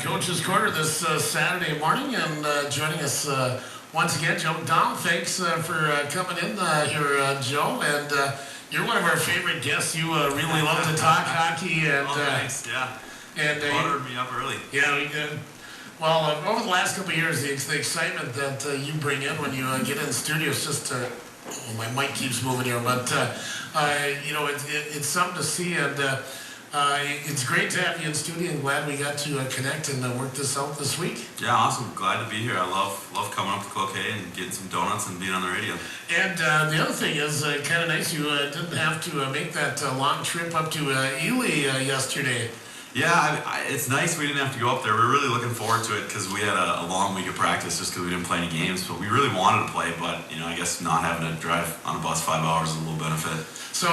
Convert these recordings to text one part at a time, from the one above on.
Coach's Corner this Saturday morning, and joining us once again, Joe McDonnell. Thanks for coming in here, Joe. And you're one of our favorite guests. You really love to talk hockey. And, thanks. Yeah. And ordered me up early. Yeah, we did. Well, over the last couple of years, the excitement that you bring in when you get in the studio is just. My mic keeps moving here, but it's something to see, and it's great to have you in studio. And glad we got to connect and work this out this week. Yeah, awesome. Glad to be here. I love coming up to Cloquet and getting some donuts and being on the radio. And the other thing is kind of nice. You didn't have to make that long trip up to Ely yesterday. Yeah, it's nice we didn't have to go up there. We're really looking forward to it because we had a long week of practice just because we didn't play any games. But we really wanted to play, but I guess not having to drive on a bus 5 hours is a little benefit. So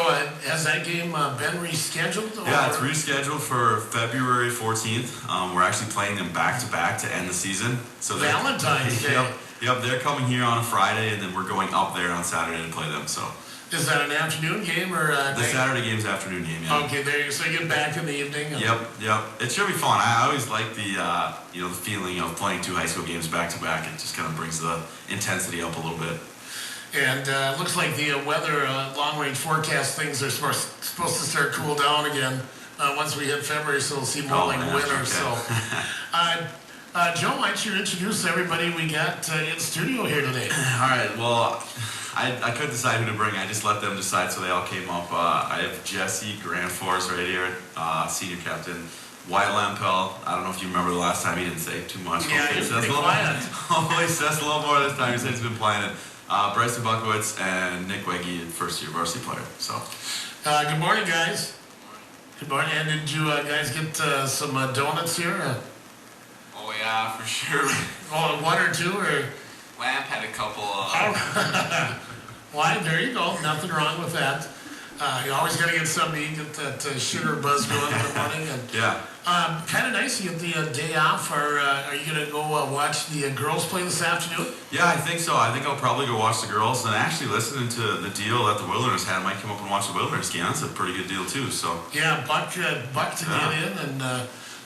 has that game been rescheduled? Yeah, it's rescheduled for February 14th. We're actually playing them back-to-back to end the season. So Valentine's Day. Yep, they're coming here on a Friday, and then we're going up there on Saturday to play them. So. Is that an afternoon game or the Saturday game's afternoon game? Yeah. Okay, there you go. So you get back in the evening. Yep. It should be fun. I always like the the feeling of playing two high school games back to back. It just kind of brings the intensity up a little bit. And looks like the weather long range forecast things are supposed to start cool down again once we hit February. So we'll see more winter. Okay. So, Joe, why don't you introduce everybody we got in studio here today? All right. Well. I couldn't decide who to bring. I just let them decide, so they all came up. I have Jesse Granfors right here, senior captain. Wyatt Lampel. I don't know if you remember the last time he didn't say too much. Yeah, he was pretty quiet. Hopefully he says a little more this time. He said he's been playing it. Bryceton, Butkiewicz, and Wegge, first-year varsity player. So. Good morning, guys. Good morning. And did you guys get some donuts here? Oh, yeah, for sure. Oh, one or two, or? Lamp had a couple of... Why, there you go. Nothing wrong with that. You always got to get something to get that sugar buzz going in the morning. And, yeah. Kind of nice you get the day off. Are you going to go watch the girls play this afternoon? Yeah, I think so. I think I'll probably go watch the girls. And actually listening to the deal that the Wilderness had, I might come up and watch the Wilderness game. That's a pretty good deal, too. So. Yeah, Buck to get in, and...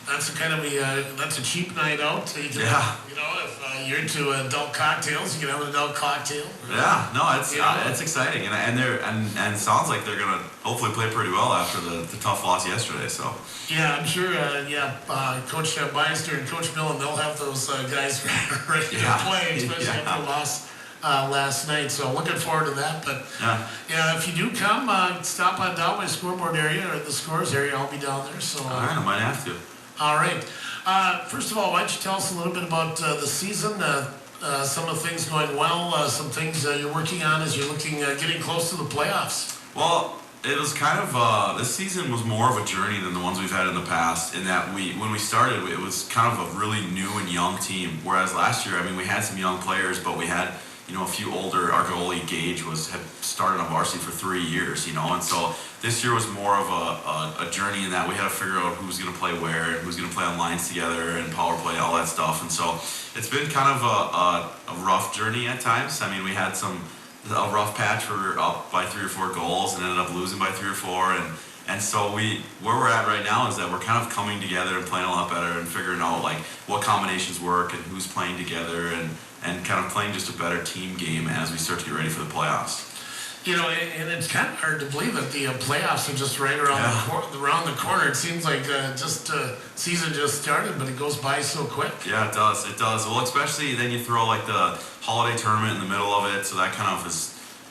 that's that's a cheap night out. So you can, if you're into adult cocktails, you can have an adult cocktail. Yeah, no, it's exciting, and sounds like they're gonna hopefully play pretty well after the tough loss yesterday. So. Yeah, I'm sure. Coach Beister and Coach Millen, they'll have those guys ready to play, especially after the loss last night. So looking forward to that. But if you do come, stop on down my scoreboard area or the scores area. I'll be down there. So. All right, I might have to. All right. First of all, why don't you tell us a little bit about the season, some of the things going well, some things you're working on as you're getting close to the playoffs? Well, it was kind of, this season was more of a journey than the ones we've had in the past, in that when we started, it was kind of a really new and young team, whereas last year, we had some young players, but we had a few older. Our goalie, Gage, had started on varsity for 3 years, and so this year was more of a journey in that we had to figure out who's going to play where, and who's going to play on lines together, and power play, all that stuff. And so it's been kind of a rough journey at times. We had a rough patch where we were up by 3 or 4 goals and ended up losing by 3 or 4, and so where we're at right now is that we're kind of coming together and playing a lot better and figuring out what combinations work and who's playing together and kind of playing just a better team game as we start to get ready for the playoffs. And it's kind of hard to believe that the playoffs are just right around the corner. It seems like season just started, but it goes by so quick. Yeah, it does. It does. Well, especially then you throw the holiday tournament in the middle of it, so that kind of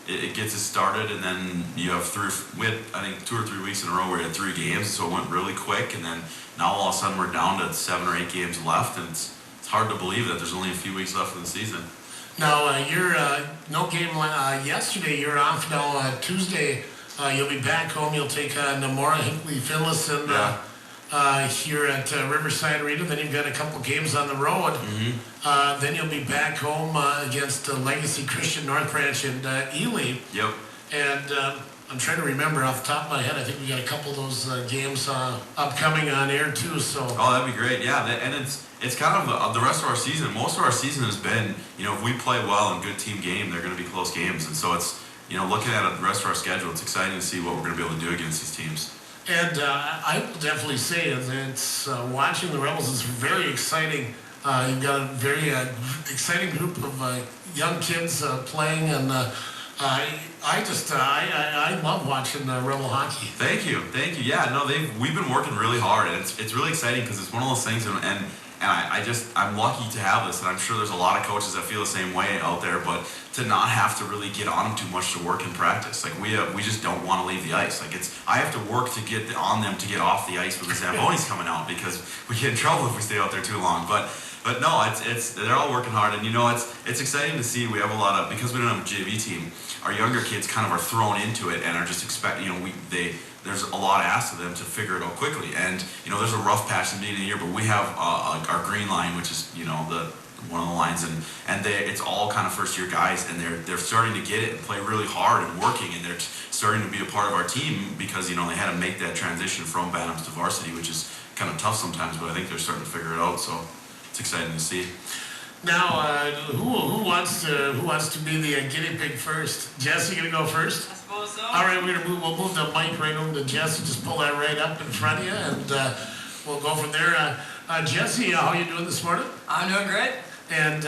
it gets it started, and then you have we had, I think, 2 or 3 weeks in a row where we had 3 games, so it went really quick, and then now all of a sudden we're down to 7 or 8 games left, and it's hard to believe that there's only a few weeks left in the season. Now, you're no game yesterday. You're off now. Tuesday, you'll be back home. You'll take Namora, Hinckley, Finlayson here at Riverside Arena. Then you've got a couple games on the road. Mm-hmm. Then you'll be back home against Legacy Christian North Branch and Ely. Yep. And I'm trying to remember off the top of my head. I think we got a couple of those games upcoming on air too. So. Oh, that'd be great. Yeah, and it's kind of the rest of our season. Most of our season has been, if we play well in good team game, they're going to be close games. And so it's, looking at the rest of our schedule, it's exciting to see what we're going to be able to do against these teams. And I will definitely say it's watching the Rebels is very exciting. You've got a very exciting group of young kids playing, and I love watching Rebel hockey. Thank you. Yeah, no, we've been working really hard, and it's really exciting because it's one of those things, and I'm lucky to have this, and I'm sure there's a lot of coaches that feel the same way out there, but to not have to really get on them too much to work in practice. Like we just don't want to leave the ice. Like I have to work to get on them to get off the ice when the Zambonis coming out, because we get in trouble if we stay out there too long. But no, it's they're all working hard, and it's exciting to see. We have a lot of, because we don't have a JV team, our younger kids kind of are thrown into it and are just there's a lot asked of them to figure it out quickly. And there's a rough patch in the beginning of the year, but we have our green line, which is one of the lines, and it's all kind of first year guys, and they're starting to get it and play really hard and working, and they're starting to be a part of our team because they had to make that transition from Bantams to varsity, which is kind of tough sometimes, but I think they're starting to figure it out, so it's exciting to see. Now, who wants to be the guinea pig first? Jesse, you gonna go first? I suppose so. All right, we'll move the mic right over to Jesse. Just pull that right up in front of you, and we'll go from there. Jesse, how are you doing this morning? I'm doing great. And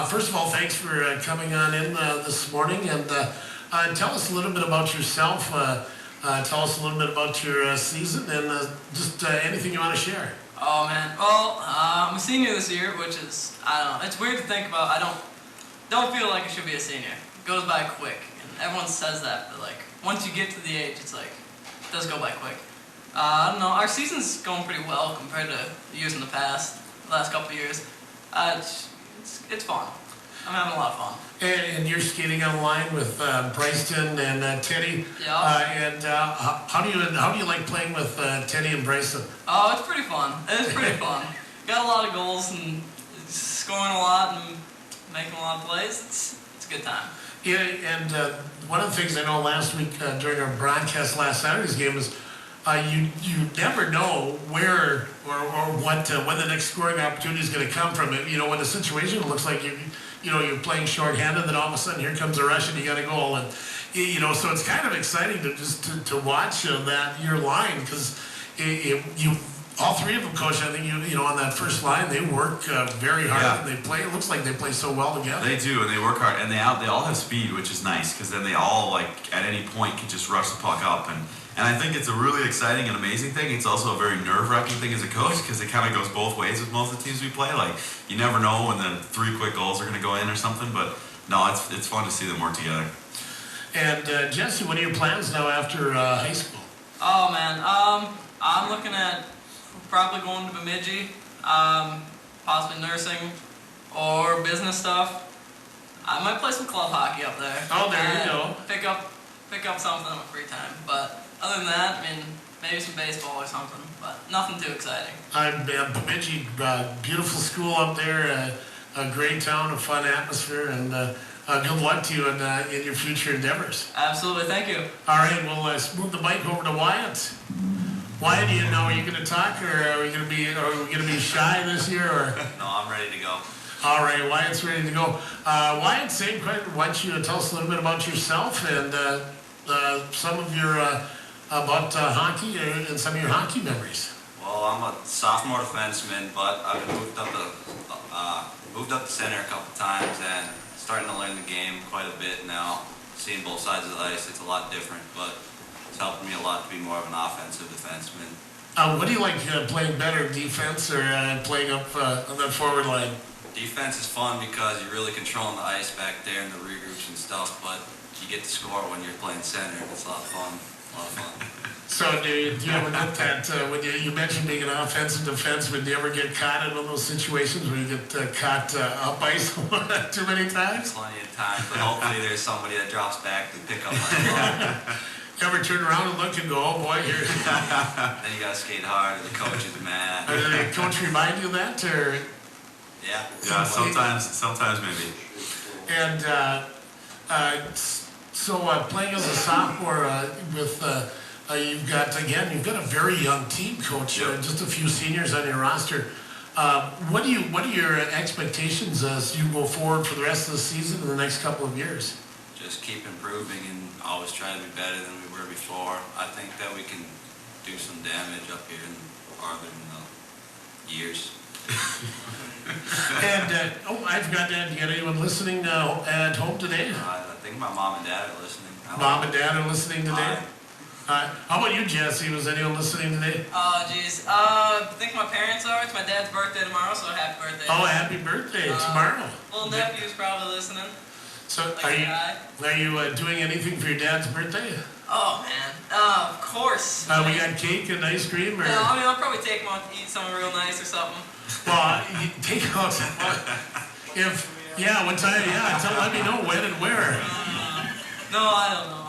first of all, thanks for coming on in this morning, and tell us a little bit about yourself. Tell us a little bit about your season, and just anything you want to share. Oh man, well, I'm a senior this year, which is, I don't know, it's weird to think about. I don't feel like I should be a senior. It goes by quick, and everyone says that, but like, once you get to the age, it's like, it does go by quick. I don't know, our season's going pretty well compared to the years in the past, the last couple of years. It's fun. I'm having a lot of fun. And you're skating on the line with Bryceton and Teddy. Yeah. And how do you like playing with Teddy and Bryceton? Oh, it's pretty fun. It's pretty fun. Got a lot of goals and scoring a lot and making a lot of plays. It's a good time. Yeah, and one of the things I know last week during our broadcast last Saturday's game is you never know where or what when the next scoring opportunity is going to come from. When the situation looks like you're playing shorthanded, then all of a sudden here comes a rush and you got a goal, and so it's kind of exciting to watch that your line, because you all three of them, Coach. I think on that first line they work very hard. Yeah. And they play. It looks like they play so well together. They do, and they work hard, and they all have speed, which is nice, because then they all at any point can just rush the puck up, and I think it's a really exciting and amazing thing. It's also a very nerve-wracking thing as a coach, because it kind of goes both ways with most of the teams we play. Like, you never know when the 3 quick goals are going to go in or something, but no, it's fun to see them work together. And Jesse, what are your plans now after high school? Oh man, I'm looking at probably going to Bemidji, possibly nursing or business stuff. I might play some club hockey up there. Oh, there you go. Pick up something in my free time. But other than that, I mean, maybe some baseball or something, but nothing too exciting. Bemidji, beautiful school up there, a great town, a fun atmosphere, and good luck to you in your future endeavors. Absolutely, thank you. All right, well, let's move the mic over to Wyatt. Wyatt, do you know, are you going to talk, or are we going to be shy this year, or? No, I'm ready to go. All right, Wyatt's ready to go. Wyatt, same question. Why don't you tell us a little bit about yourself and some of your about hockey and some of your hockey memories. Well, I'm a sophomore defenseman, but I've moved up to center a couple times and starting to learn the game quite a bit now. Seeing both sides of the ice, it's a lot different, but it's helping me a lot to be more of an offensive defenseman. What do you like, playing better defense or playing up on that forward line? Defense is fun because you're really controlling the ice back there and the regroups and stuff, but you get to score when you're playing center, and it's a lot of fun. So do you ever get that, when you mentioned being an offensive defenseman, do you ever get caught in one of those situations where you get caught up ice too many times? Plenty of times, but hopefully there's somebody that drops back to pick up my ball. You ever turn around and look and go, oh boy, here. Then you gotta skate hard, or the coach is mad. Did the coach remind you of that, or? Yeah. Yeah, sometimes maybe. And so playing as a sophomore with you've got a very young team, Coach. Yep. Just a few seniors on your roster. What are your expectations as you go forward for the rest of the season and the next couple of years? Just keep improving and always try to be better than we were before. I think that we can do some damage up here in farther in the years. And, I forgot that. You got anyone listening at home today? I think my mom and dad are listening. Mom and dad are listening today? How about you, Jesse? Was anyone listening today? Oh, jeez. I think my parents are. It's my dad's birthday tomorrow, so happy birthday. Oh, happy birthday tomorrow. Little nephew's probably listening. So, Like, are you doing anything for your dad's birthday? Oh, man. Of course. We got cake and ice cream, or? No, I mean, I'll probably take him out to eat something real nice or something. Well, you take out. What time? Yeah, let me know when and where. No, I don't know.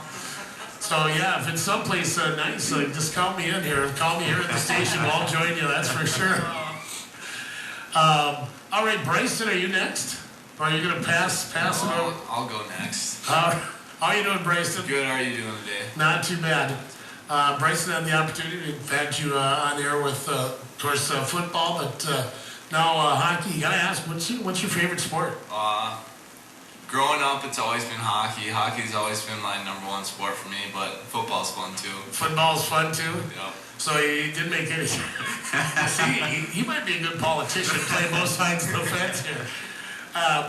So yeah, if it's someplace nice, just call me in here. Call me here at the station. We'll all join you. That's for sure. All right, Bryceton, are you next? Or are you gonna pass it over? I'll go next. How are you doing, Bryceton? Good, how are you doing today? Not too bad. Bryceton had the opportunity to had you on air with, of course, football, but now hockey. You gotta ask, what's your favorite sport? Growing up, it's always been hockey. Hockey's always been my number one sport for me, but football's fun too. Football's fun too. Yep. So he did make any. See, he might be a good politician. Play both sides of the fence here.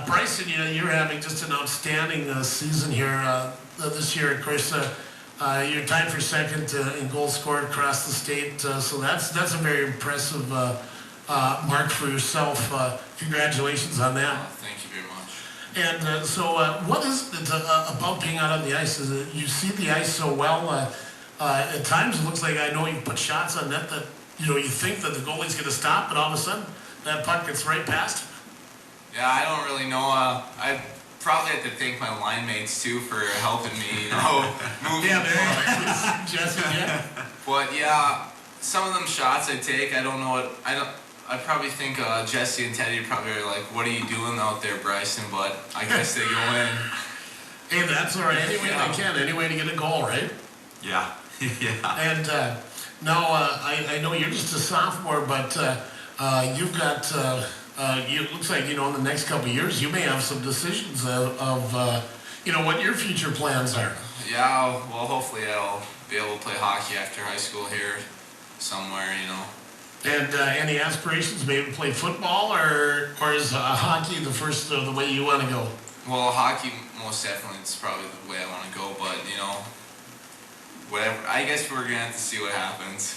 Bryceton, you're having just an outstanding season here this year. Of course, you're tied for second in goals scored across the state. So that's a very impressive mark for yourself. Congratulations on that. Thank you very much. And so, what is it about being out on the ice? Is it you see the ice so well? At times, it looks like I know you put shots on net that you think that the goalie's going to stop, but all of a sudden that puck gets right past. Yeah, I don't really know. I probably have to thank my line mates too for helping me, move. Yeah, there. Jesse, yeah. But yeah, some of them shots I take, I don't know what I probably think Jesse and Teddy probably are like, "What are you doing out there, Bryceton?" But I guess they go in. Hey, that's all right. Any way they can, any way to get a goal, right? Yeah. Yeah. And now I know you're just a sophomore, but you've got. It looks like in the next couple of years you may have some decisions of what your future plans are. Yeah, well, hopefully I'll be able to play hockey after high school here somewhere. And any aspirations, maybe play football, or is hockey the first the way you want to go? Well, hockey most definitely is probably the way I want to go, but whatever. I guess we're gonna have to see what happens.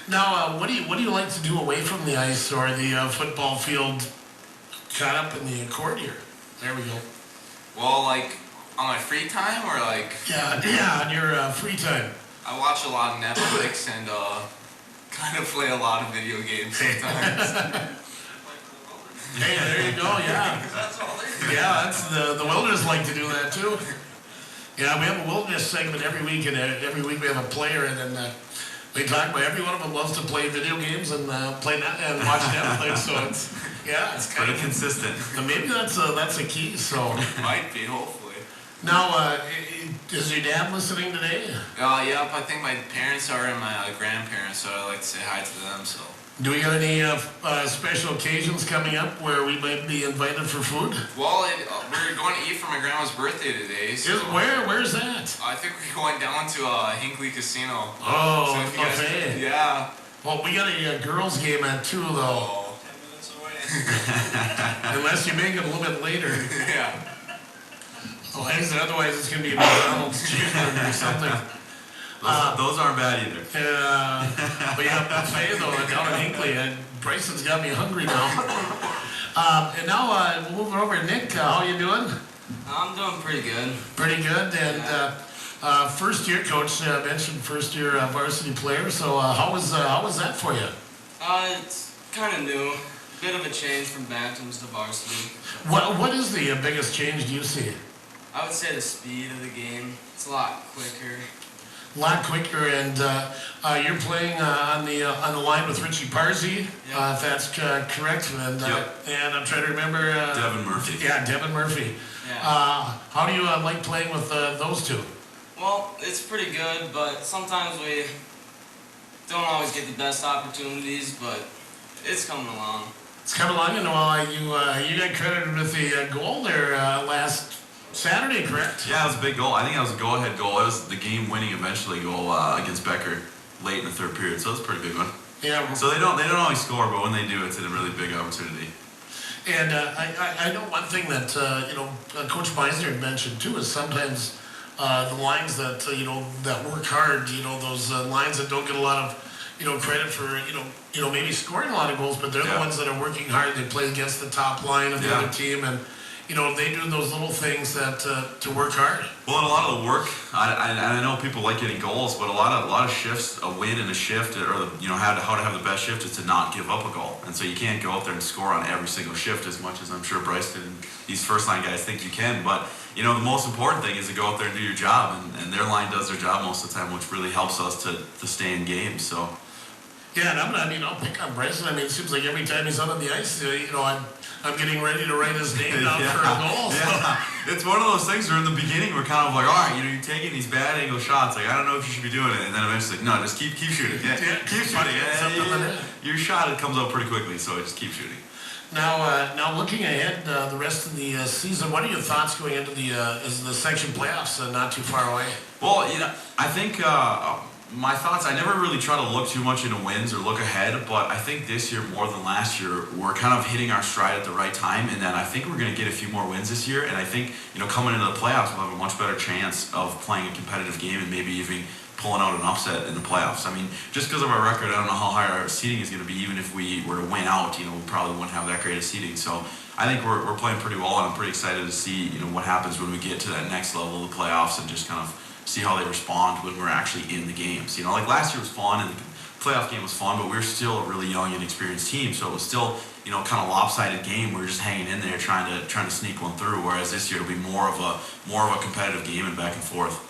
Now, what do you like to do away from the ice or the football field? Caught up in the court here. There we go. Well, like on my free time, or like yeah, on your free time. I watch a lot of Netflix and kind of play a lot of video games sometimes. Hey, there you go. Yeah. Yeah, that's the Wilderness like to do that too. Yeah, we have a Wilderness segment every week, and every week we have a player, and then we talk about every one of them loves to play video games and and watch Netflix. So it's kind Pretty of consistent. maybe that's a key. So Might be, hopefully. now, is your dad listening today? Yep. I think my parents are and my grandparents, so I like to say hi to them. So. Do we got any special occasions coming up where we might be invited for food? Well, we're going to eat for my grandma's birthday today. So Where's that? I think we're going down to Hinckley Casino. Oh, So if you guys- okay. Yeah. Well, we got a girls' game at 2 though. Oh. 10 minutes away. Unless you make it a little bit later. Yeah. Otherwise it's going to be a McDonald's cheeseburger or something. Those aren't bad either. But yeah, buffet though down in Hinckley, and Bryson's got me hungry now. And now we'll move over to Nick. How you doing? I'm doing pretty good. Pretty good. And first year coach mentioned first year varsity player. So how was that for you? It's kind of new. Bit of a change from Bantams to varsity. What is the biggest change do you see? I would say the speed of the game. It's a lot quicker. A lot quicker, and you're playing on the line with Richie Parzi, Yep. if that's correct. And Yep. and I'm trying to remember. Devin Murphy. Yeah, Devin Murphy. Yeah. How do you like playing with those two? Well, it's pretty good, but sometimes we don't always get the best opportunities, but it's coming along. It's coming along, and you got credited with the goal there last Saturday, correct? Yeah, it was a big goal. I think that was a go-ahead goal. It was the game-winning eventually goal against Becker. late in the third period, so it's a pretty big one. Yeah. So they don't always score, but when they do, it's a really big opportunity. And I know one thing that Coach Meisner had mentioned too is sometimes the lines that that work hard, those lines that don't get a lot of credit for maybe scoring a lot of goals, but they're the ones that are working hard. They play against the top line of the other team, and they do those little things that to work hard. Well, and a lot of the work, I know people like getting goals, but a lot of shifts, a win and a shift, or how to have the best shift is to not give up a goal. And so you can't go out there and score on every single shift as much as I'm sure Bryceton and these first line guys think you can. But the most important thing is to go out there and do your job, and their line does their job most of the time, which really helps us to stay in games. So. Yeah, and I'll pick on Bryceton. It seems like every time he's out on the ice, I'm getting ready to write his name down for a goal. So. Yeah, it's one of those things where in the beginning we're kind of like, all right, you're taking these bad angle shots. Like, I don't know if you should be doing it. And then eventually, no, just keep shooting. Yeah, keep shooting. Your shot, it comes out pretty quickly, so just keep shooting. Now looking ahead, the rest of the season, what are your thoughts going into the section playoffs not too far away? Well, I think my thoughts, I never really try to look too much into wins or look ahead, but I think this year more than last year, we're kind of hitting our stride at the right time, and that I think we're going to get a few more wins this year, and I think, coming into the playoffs, we'll have a much better chance of playing a competitive game and maybe even pulling out an upset in the playoffs. Just because of our record, I don't know how high our seeding is going to be. Even if we were to win out, we probably wouldn't have that great a seeding. So I think we're playing pretty well, and I'm pretty excited to see, what happens when we get to that next level of the playoffs and just kind of see how they respond when we're actually in the games. Like last year was fun and the playoff game was fun, but we were still a really young and experienced team, so it was still kind of lopsided game. We were just hanging in there trying to sneak one through. Whereas this year it'll be more of a competitive game and back and forth.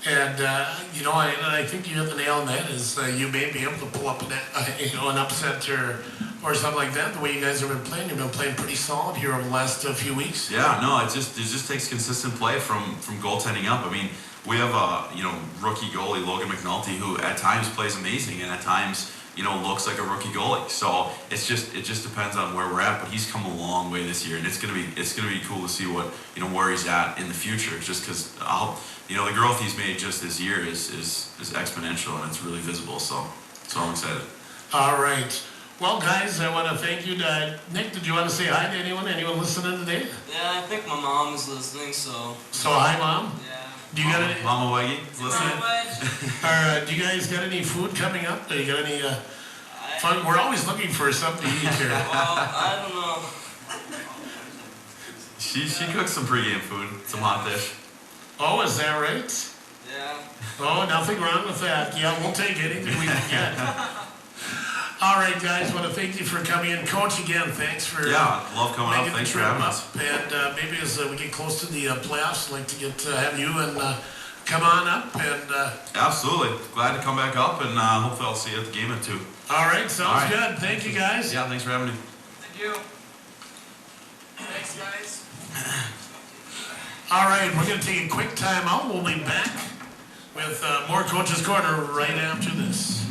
And I think you hit the nail on the head. Is you may be able to pull up an upset or something like that. The way you guys have been playing, you've been playing pretty solid here over the last few weeks. Yeah, no, it just takes consistent play from goaltending up. We have a rookie goalie, Logan McNulty, who at times plays amazing and at times looks like a rookie goalie. So it just depends on where we're at. But he's come a long way this year, and it's gonna be cool to see what where he's at in the future. Just because the growth he's made just this year is exponential and it's really visible. So I'm excited. All right. Well, guys, I want to thank you. Nick, did you want to say hi to anyone? Anyone listening today? Yeah, I think my mom is listening. So hi, Mom. Yeah. Do you got any? Mama Wegge, listening. Or do you guys got any food coming up? Do you got any fun? We're always looking for something to eat here. Well, I don't know. She cooks some pregame food, some hot dish. Oh, is that right? Yeah. Oh, nothing wrong with that. Yeah, we'll take anything we can get. All right, guys, I want to thank you for coming in. Coach, again, thanks for love coming up. Thanks for having us. And maybe as we get close to the playoffs, I'd like to have you and come on up. And absolutely. Glad to come back up, and hopefully I'll see you at the game at 2. All right, sounds good. Thank you, guys. Yeah, thanks for having me. Thank you. Thanks, guys. All right, we're going to take a quick time out. We'll be back with more Coach's Corner right after this.